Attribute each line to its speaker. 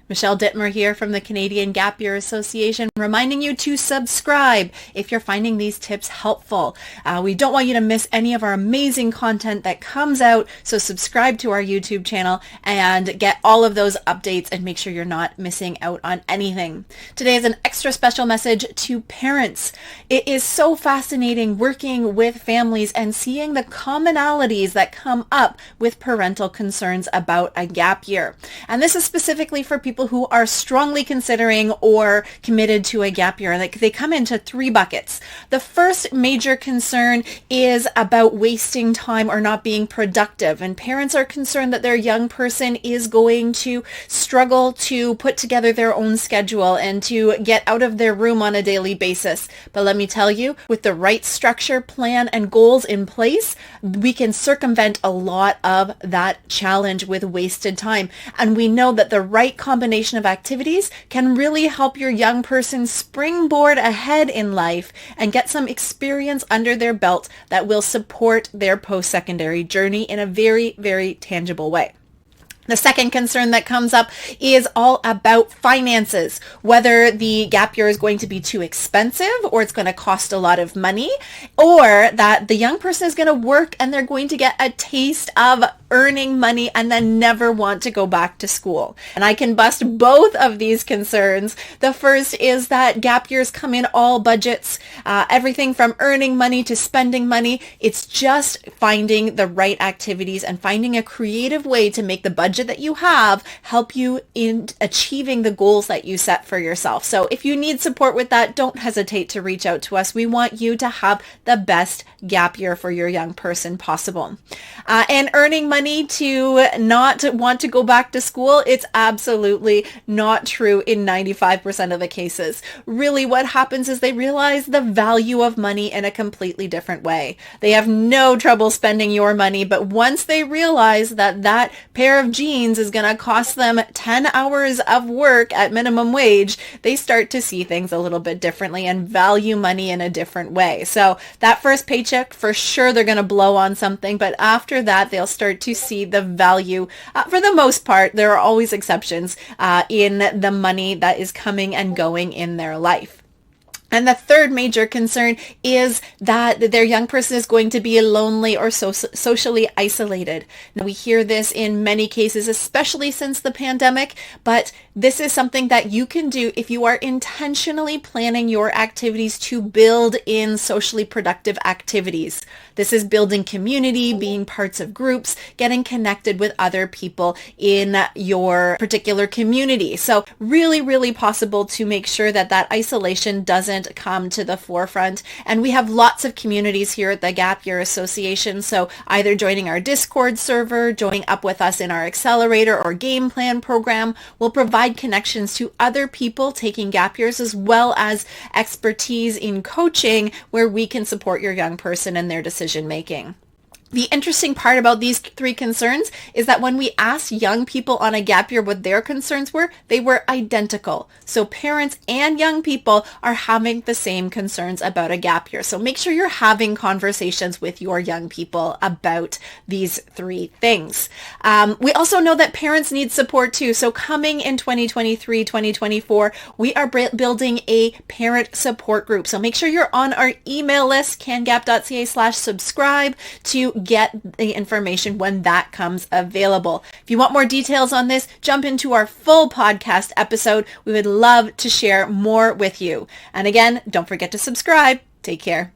Speaker 1: Michelle Dittmer here from the Canadian Gap Year Association, reminding you to subscribe if you're finding these tips helpful. We don't want you to miss any of our amazing content that comes out, so subscribe to our YouTube channel and get all of those updates and make sure you're not missing out on anything. Today is an extra special message to parents. It is so fascinating working with families and seeing the commonalities that come up with parental concerns about a gap year. And this is specifically for people who are strongly considering or committed to a gap year. They come into three buckets. The first major concern is about wasting time or not being productive. And parents are concerned that their young person is going to struggle to put together their own schedule and to get out of their room on a daily basis. But let me tell you, with the right structure, plan, and goals in place, we can circumvent a lot of that challenge with wasted time. And we know that the right combination of activities can really help your young person springboard ahead in life and get some experience under their belt that will support their post-secondary journey in a very, very tangible way. The second concern that comes up is all about finances, whether the gap year is going to be too expensive or it's going to cost a lot of money, or that the young person is going to work and they're going to get a taste of earning money and then never want to go back to school. And I can bust both of these concerns. The first is that gap years come in all budgets, everything from earning money to spending money. It's just finding the right activities and finding a creative way to make the budget that you have help you in achieving the goals that you set for yourself. So if you need support with that, don't hesitate to reach out to us. We want you to have the best gap year for your young person possible. And earning money to not want to go back to school, it's absolutely not true in 95% of the cases. Really what happens is they realize the value of money in a completely different way. They have no trouble spending your money, but once they realize that that pair of jeans is going to cost them 10 hours of work at minimum wage, they start to see things a little bit differently and value money in a different way. So that first paycheck, for sure, they're going to blow on something, but after that, they'll start to see the value. For the most part, there are always exceptions in the money that is coming and going in their life. And the third major concern is that their young person is going to be lonely or socially isolated. Now, we hear this in many cases, especially since the pandemic, but this is something that you can do if you are intentionally planning your activities to build in socially productive activities. This is building community, being parts of groups, getting connected with other people in your particular community. So really, really possible to make sure that that isolation doesn't come to the forefront. And we have lots of communities here at the Gap Year Association. So either joining our Discord server, joining up with us in our accelerator or game plan program will provide connections to other people taking gap years, as well as expertise in coaching where we can support your young person in their decision making. The interesting part about these three concerns is that when we asked young people on a gap year what their concerns were, they were identical. So parents and young people are having the same concerns about a gap year. So make sure you're having conversations with your young people about these three things. We also know that parents need support too. So coming in 2023, 2024, we are building a parent support group. So make sure you're on our email list, cangap.ca/subscribe to get the information when that comes available. If you want more details on this, jump into our full podcast episode. We would love to share more with you. And again, don't forget to subscribe. Take care.